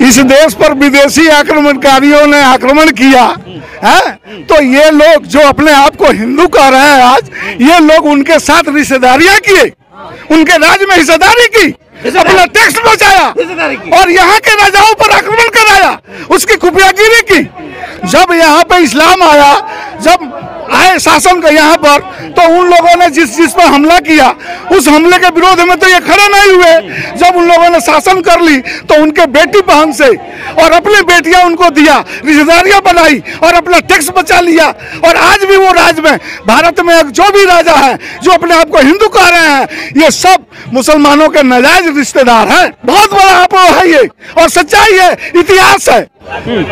इस देश पर विदेशी आक्रमणकारियों ने आक्रमण किया है, तो ये लोग जो अपने आप को हिंदू कह रहे हैं आज, ये लोग उनके साथ रिश्तेदारियां किए, उनके राज्य में हिस्सेदारी की, अपना टैक्स बचाया और यहाँ के राजाओं पर आक्रमण कराया, उसकी खुफियागिरी की। जब यहाँ पे इस्लाम आया, जब आए शासन का यहाँ पर, तो उन लोगों ने जिस पर हमला किया, उस हमले के विरोध में तो ये खड़े नहीं हुए। जब उन लोगों ने शासन कर ली तो उनके बेटी बहन से और अपनी बेटियां उनको दिया, रिश्तेदारियां बनाई और अपना टैक्स बचा लिया। और आज भी वो राज्य में, भारत में जो भी राजा है जो अपने आप को हिंदू कह रहे हैं, ये सब मुसलमानों के नाजायज रिश्तेदार हैं। बहुत बड़ा आरोप है ये, और सच्चाई है, इतिहास है।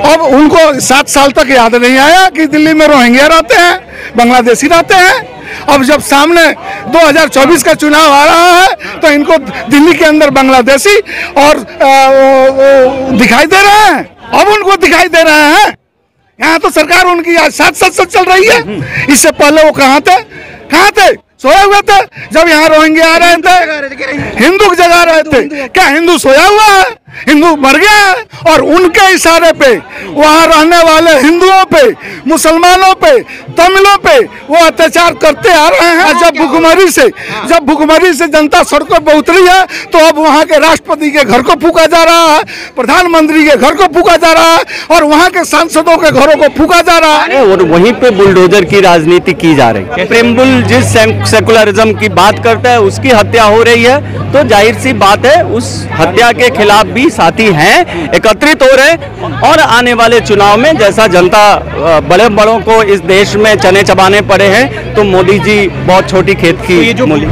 अब उनको 7 साल तक याद नहीं आया कि दिल्ली में रोहिंग्या रहते हैं, बांग्लादेशी रहते हैं। अब जब सामने 2024 का चुनाव आ रहा है तो इनको दिल्ली के अंदर बांग्लादेशी और दिखाई दे रहे हैं। अब उनको दिखाई दे रहे हैं। यहाँ तो सरकार उनकी आज 7 साल चल रही है। इससे पहले वो कहाँ थे? सोए हुए थे। जब यहाँ रोहिंग्या आ रहे थे, हिंदू की जगह रहे थे। क्या हिंदू सोया हुआ है? हिंदू मर गया है। और उनके इशारे पे वहाँ रहने वाले हिंदुओं पे, मुसलमानों पे, तमिलों पे वो अत्याचार करते आ रहे हैं। जब भुखमरी से जनता सड़कों पर उतरी है, तो अब वहाँ के राष्ट्रपति के घर को फूका जा रहा है, प्रधानमंत्री के घर को फूका जा रहा है और वहाँ के सांसदों के घरों को फूका जा रहा है। और वहीं पे बुलडोजर की राजनीति की जा रही है। प्रेमबुल जिस सेकुलरिज्म की बात करता है, उसकी हत्या हो रही है, तो जाहिर सी बात है उस हत्या के खिलाफ भी साथी हैं, एकत्रित हो रहे। और आने वाले चुनाव में जैसा जनता बड़ों को इस देश में चने चबाने पड़े हैं, तो मोदी जी बहुत छोटी खेत की मूली।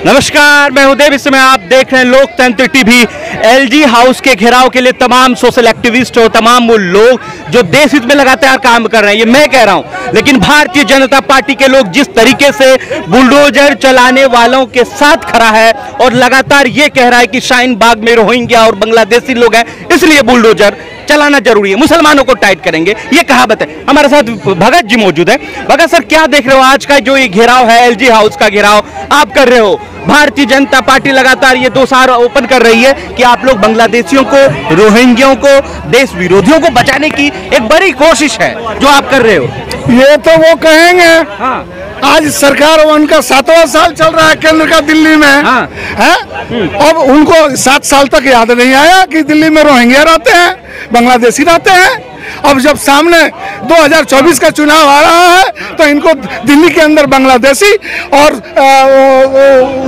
नमस्कार, मैं हूं देव। इस समय आप देख रहे हैं लोकतंत्र टीवी। एलजी हाउस के घेराव के लिए तमाम सोशल एक्टिविस्ट हो, तमाम वो लोग जो देश हित में लगातार काम कर रहे हैं, ये मैं कह रहा हूं। लेकिन भारतीय जनता पार्टी के लोग जिस तरीके से बुलडोजर चलाने वालों के साथ खड़ा है और लगातार ये कह रहा है कि शाहीन बाग में रोहिंग्या और बांग्लादेशी लोग हैं, इसलिए बुलडोजर चलाना जरूरी है, मुसलमानों को टाइट करेंगे, ये कहावत है। हमारे साथ भगत जी मौजूद है। भगत सर, क्या देख रहे हो आज का जो ये घेराव है, एलजी हाउस का घेराव आप कर रहे हो? भारतीय जनता पार्टी लगातार ये दोषारोप ओपन कर रही है कि आप लोग बांग्लादेशियों को, रोहिंग्यों को, देश विरोधियों को बचाने की एक बड़ी कोशिश है जो आप कर रहे हो। ये तो वो कहेंगे। हाँ। आज सरकार उनका 7वां साल चल रहा है केंद्र का दिल्ली में। हाँ। है? अब उनको 7 साल तक याद नहीं आया कि दिल्ली में रोहिंग्या रहते हैं, बांग्लादेशी रहते हैं। अब जब सामने 2024 का चुनाव आ रहा है तो इनको दिल्ली के अंदर बांग्लादेशी और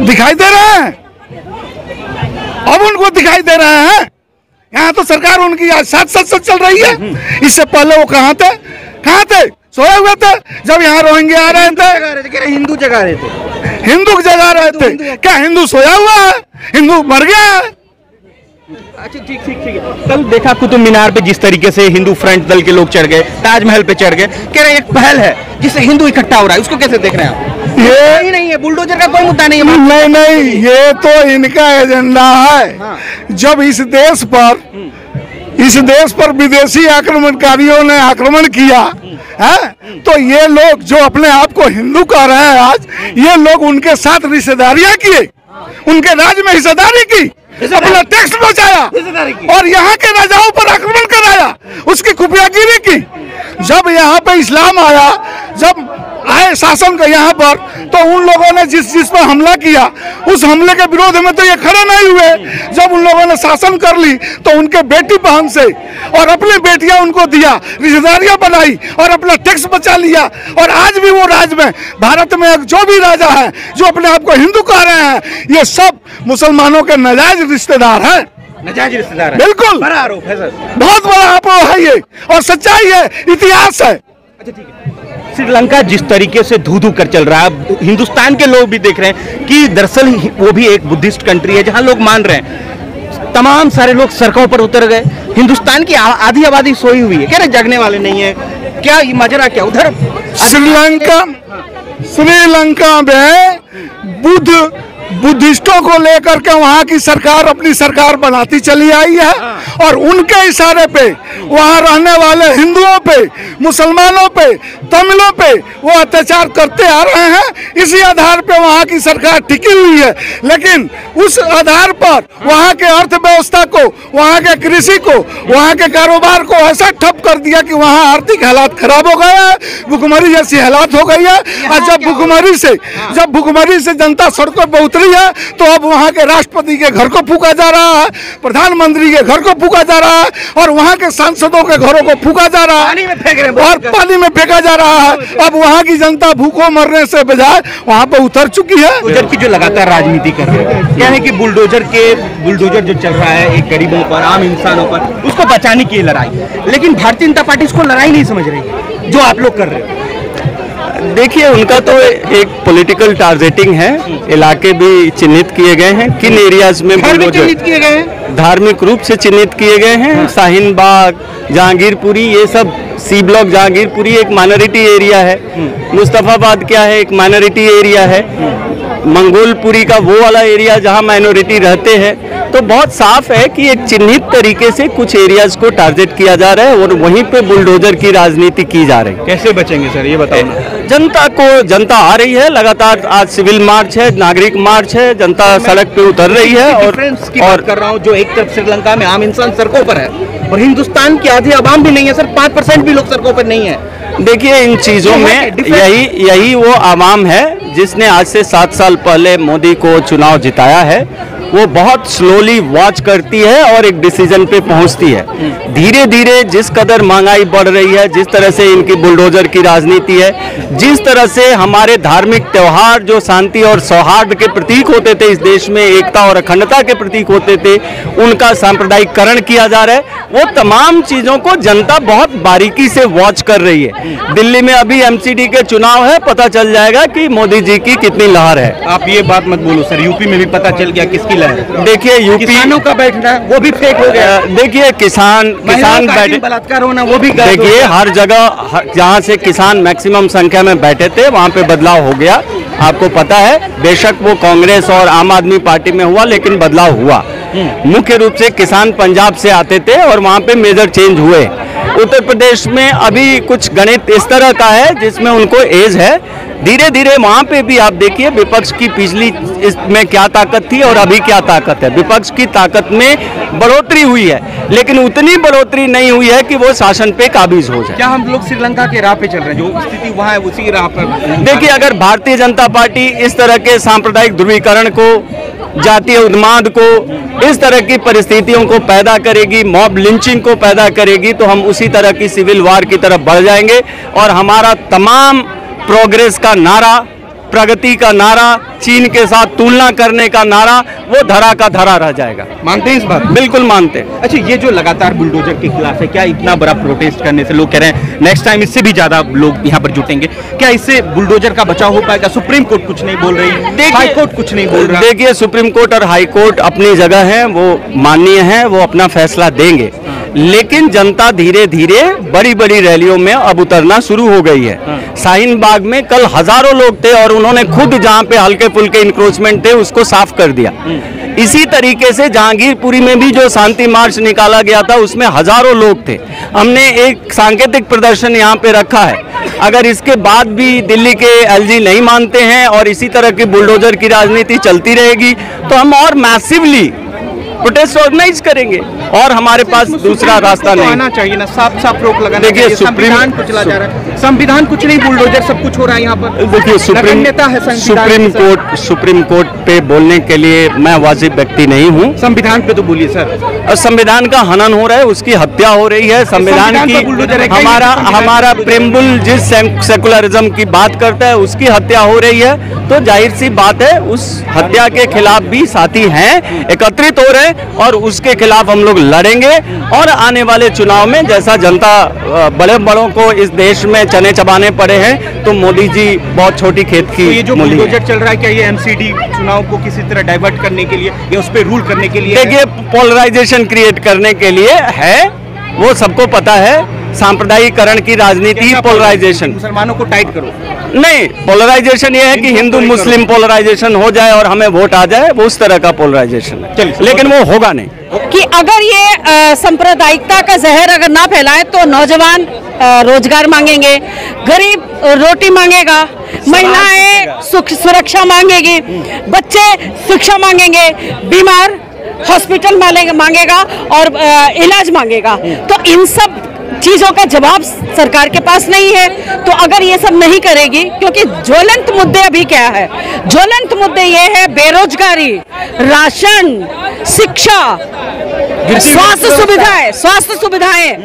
दिखाई दे रहे हैं। अब उनको दिखाई दे रहे हैं। यहाँ तो सरकार उनकी आज 7 साल चल रही है। इससे पहले वो कहाँ थे? सोए हुए थे। जब यहाँ रोहिंग्या आ रहे थे, हिंदू जगा रहे थे, हिंदू की जगह रहे थे। क्या हिंदू सोया हुआ है? हिंदू मर गया है। अच्छा, ठीक है। कल देखा कुतुब मीनार पे जिस तरीके से हिंदू फ्रंट दल के लोग चढ़ गए, ताजमहल पे चढ़ गए, कह रहे एक पहल है जिससे हिंदू इकट्ठा हो रहा है, उसको कैसे देख रहे हैं आप? ये नहीं है, बुलडोजर का कोई मुद्दा नहीं है। नहीं, ये तो इनका एजेंडा है। हाँ। जब इस देश पर विदेशी आक्रमणकारियों ने आक्रमण किया है, तो ये लोग जो अपने आप को हिंदू कह रहे हैं आज, ये लोग उनके साथ रिश्तेदारियां किए, उनके राज्य में हिस्सेदारी की, अपना टैक्स बचाया और यहाँ के राजाओं पर आक्रमण कराया, उसकी खुफियागिरी की। जब यहाँ पे इस्लाम आया, जब आए शासन का यहाँ पर, तो उन लोगों ने जिस पर हमला किया, उस हमले के विरोध में तो ये खड़े नहीं हुए। जब उन लोगों ने शासन कर ली तो उनके बेटी बहन से और अपनी बेटियां उनको दिया, रिश्तेदारियां बनाई और अपना टैक्स बचा लिया। और आज भी वो राज्य में, भारत में जो भी राजा है जो अपने आप को हिंदू कह रहे हैं, ये सब मुसलमानों के नाजायज रिश्तेदार हैं। नाजायज रिश्तेदार है। बिल्कुल, बड़ा आरोप है सर, बहुत बड़ा आरोप है ये, और सच्चाई है, इतिहास है। अच्छा, ठीक है। श्रीलंका जिस तरीके से धू कर चल रहा है, हिंदुस्तान के लोग भी देख रहे हैं कि दरअसल वो भी एक बुद्धिस्ट कंट्री है जहां लोग मान रहे हैं। तमाम सारे लोग सड़कों पर उतर गए, हिंदुस्तान की आधी आबादी सोई हुई है, कह रहे जगने वाले नहीं है। क्या ये माजरा क्या उधर? श्रीलंका में बुद्ध बुद्धिस्टों को लेकर के वहाँ की सरकार अपनी सरकार बनाती चली आई है और उनके इशारे पे वहाँ रहने वाले हिंदुओं पे, मुसलमानों पे, तमिलों पे वो अत्याचार करते आ रहे हैं। इसी आधार पे वहाँ की सरकार टिकी हुई है, लेकिन उस आधार पर वहाँ के अर्थव्यवस्था को, वहाँ के कृषि को, वहाँ के कारोबार को ऐसा ठप कर दिया कि वहाँ आर्थिक हालात खराब हो गया है, भुखमरी जैसी हालात हो गई है। और जब भुखमरी से जनता सड़कों पर उतरी है तो अब वहाँ के राष्ट्रपति के घर को फूका जा रहा है, प्रधानमंत्री के घर को फूका जा रहा है और वहाँ के सांसदों के घरों को फूका जा रहा है और पानी में फेंका जा रहा है। अब वहाँ की जनता भूखों मरने से बजाय वहाँ पर उतर चुकी है। बुलडोजर की जो लगातार राजनीति कर रहे हैं, क्या है कि बुलडोजर जो चल रहा है एक गरीबों पर, आम इंसानों पर, उसको बचाने की लड़ाई, लेकिन भारतीय जनता पार्टी इसको लड़ाई नहीं समझ रही जो आप लोग कर रहे हैं। देखिए, उनका तो एक पॉलिटिकल टारगेटिंग है। इलाके भी चिन्हित किए गए हैं, किन एरियाज में बुलडोजर किए गए हैं, धार्मिक रूप से चिन्हित किए गए हैं। शाहीन बाग, जहांगीरपुरी, ये सब सी ब्लॉक जहांगीरपुरी एक माइनॉरिटी एरिया है। मुस्तफाबाद क्या है, एक माइनॉरिटी एरिया है। मंगोलपुरी का वो वाला एरिया जहां माइनॉरिटी रहते हैं। तो बहुत साफ है कि एक चिन्हित तरीके से कुछ एरियाज को टारगेट किया जा रहा है और वहीं पे बुलडोजर की राजनीति की जा रही है। कैसे बचेंगे सर, ये बताओ ना। जनता आ रही है लगातार। आज सिविल मार्च है, नागरिक मार्च है, जनता सड़क पे उतर रही है। और कर रहा हूँ, जो एक तरफ श्रीलंका में आम इंसान सड़कों पर है और हिंदुस्तान की आधी आवाम भी नहीं है सर, 5% भी लोग सड़कों पर नहीं है। देखिए, इन चीजों में यही वो आवाम है जिसने आज से 7 साल पहले मोदी को चुनाव जिताया है। वो बहुत स्लोली वॉच करती है और एक डिसीजन पे पहुंचती है। धीरे धीरे जिस कदर महंगाई बढ़ रही है, जिस तरह से इनकी बुलडोजर की राजनीति है, जिस तरह से हमारे धार्मिक त्योहार जो शांति और सौहार्द के प्रतीक होते थे इस देश में, एकता और अखंडता के प्रतीक होते थे, उनका सांप्रदायिकरण किया जा रहा है। वो तमाम चीजों को जनता बहुत बारीकी से वॉच कर रही है। दिल्ली में अभी एमसीडी के चुनाव है, पता चल जाएगा कि मोदी जी की कितनी लहर है। आप ये बात मत बोलो सर, यूपी में भी पता चल गया किसकी लहर। देखिए, यूपी किसानों का बैठना वो भी फेक हो गया। देखिए, किसान बैठे, बलात्कार होना वो भी। देखिए, हर जगह जहाँ से किसान मैक्सिमम संख्या में बैठे थे वहाँ पे बदलाव हो गया। आपको पता है, बेशक वो कांग्रेस और आम आदमी पार्टी में हुआ, लेकिन बदलाव हुआ। मुख्य रूप से किसान पंजाब से आते थे और वहाँ पे मेजर चेंज हुए। उत्तर प्रदेश में अभी कुछ गणित इस तरह का है जिसमें उनको एज है। धीरे धीरे वहाँ पे भी आप देखिए, विपक्ष की पिछली इसमें क्या ताकत थी और अभी क्या ताकत है। विपक्ष की ताकत में बढ़ोतरी हुई है, लेकिन उतनी बढ़ोतरी नहीं हुई है कि वो शासन पे काबिज हो जाए। क्या हम लोग श्रीलंका के राह पे चल रहे हैं? जो स्थिति वहाँ है उसी राह पर। देखिए, अगर भारतीय जनता पार्टी इस तरह के सांप्रदायिक ध्रुवीकरण को, जातीय उन्माद को, इस तरह की परिस्थितियों को पैदा करेगी, मॉब लिंचिंग को पैदा करेगी, तो हम उसी तरह की सिविल वार की तरफ बढ़ जाएंगे और हमारा तमाम प्रोग्रेस का नारा, प्रगति का नारा, चीन के साथ तुलना करने का नारा, वो धरा का धरा रह जाएगा। मानते हैं इस बात? बिल्कुल मानते हैं। अच्छा, ये जो लगातार बुलडोजर के खिलाफ है, क्या इतना बड़ा प्रोटेस्ट करने से लोग कह रहे हैं नेक्स्ट टाइम इससे भी ज्यादा लोग यहाँ पर जुटेंगे, क्या इससे बुलडोजर का बचाव हो पाएगा? सुप्रीम कोर्ट कुछ नहीं बोल रही, हाई कोर्ट कुछ नहीं बोल रहा। देखिए, सुप्रीम कोर्ट और हाई कोर्ट अपनी जगह है, वो माननीय है, वो अपना फैसला देंगे, लेकिन जनता धीरे धीरे बड़ी बड़ी रैलियों में अब उतरना शुरू हो गई है। शाहीन बाग में कल हजारों लोग थे और उन्होंने खुद जहां पे हल्के फुल्के इंक्रोचमेंट थे उसको साफ कर दिया। इसी तरीके से जहांगीरपुरी में भी जो शांति मार्च निकाला गया था उसमें हजारों लोग थे। हमने एक सांकेतिक प्रदर्शन यहाँ पे रखा है। अगर इसके बाद भी दिल्ली के एलजी नहीं मानते हैं और इसी तरह की बुलडोजर की राजनीति चलती रहेगी तो हम और मैसिवली प्रोटेस्ट ऑर्गेनाइज करेंगे और हमारे पास दूसरा रास्ता नहीं। आना चाहिए ना, साफ साफ रोक लगाना। देखिए, संविधान कुछ चला जा रहा है, संविधान कुछ नहीं, बुलडोजर सब कुछ हो रहा है यहाँ पर। देखिए, सुप्रीम कोर्ट पे बोलने के लिए मैं वाजिब व्यक्ति नहीं हूँ। संविधान पे तो बोलिए सर। संविधान का हनन हो रहा है, उसकी हत्या हो रही है। संविधान की हमारा प्रेम्बुल जिस सेकुलरिज्म की बात करता है उसकी हत्या हो रही है, तो जाहिर सी बात है उस हत्या के खिलाफ भी साथी हैं, एकत्रित हो रहे हैं और उसके खिलाफ हम लोग लड़ेंगे। और आने वाले चुनाव में जैसा जनता बड़े बड़ों को इस देश में चने चबाने पड़े हैं, तो मोदी जी बहुत छोटी खेत की। तो ये जो बुलडोजर चल रहा है, क्या ये एमसीडी चुनाव को किसी तरह डाइवर्ट करने के लिए या उस पर रूल करने के लिए? देखिए, पोलराइजेशन क्रिएट करने के लिए है, वो सबको पता है। सांप्रदायिकरण की राजनीति, पोलराइजेशन। मुसलमानों को टाइट करो, नहीं, पोलराइजेशन ये है कि हिंदू मुस्लिम पोलराइजेशन हो जाए और हमें वोट आ जाए, वो उस तरह का पोलराइजेशन है, लेकिन वो होगा नहीं। कि अगर ये सांप्रदायिकता का जहर अगर ना फैलाए तो नौजवान रोजगार मांगेंगे, गरीब रोटी मांगेगा, महिलाएं सुरक्षा मांगेगी, बच्चे शिक्षा मांगेंगे, बीमार हॉस्पिटल मांगेगा और इलाज मांगेगा। तो इन सब चीजों का जवाब सरकार के पास नहीं है। तो अगर ये सब नहीं करेगी, क्योंकि ज्वलंत मुद्दे अभी क्या है, ज्वलंत मुद्दे ये है बेरोजगारी, राशन, शिक्षा, स्वास्थ्य सुविधाएं,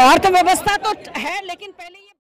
अर्थव्यवस्था तो है लेकिन